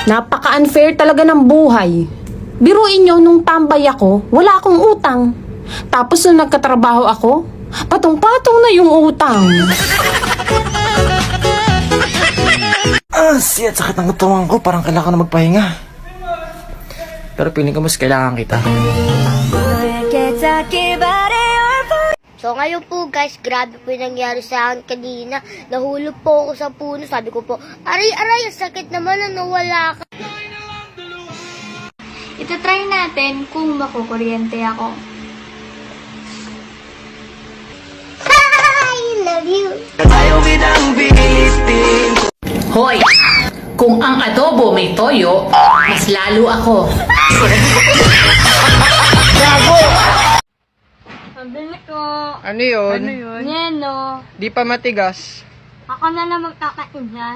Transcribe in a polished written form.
Napaka-unfair talaga ng buhay. Biruin nyo, nung tambay ako, wala akong utang. Tapos nung nagkatrabaho ako, patong-patong na yung utang. Shit, sakit ng katawan ko. Parang kailangan na magpahinga. Pero piling ko mas kailangan kita. So ngayon po guys, grabe po yung nangyari sa akin kanina. Nahulog po ako sa puno. Sabi ko po, aray, ang sakit naman na nawala ka. Itatry natin kung makukuryente ako. I love you. Hoy! Kung ang adobo may toyo, mas lalo ako. Sabi ko, Ano yun? Neno, Di pa matigas. ako na lang magkakain niya.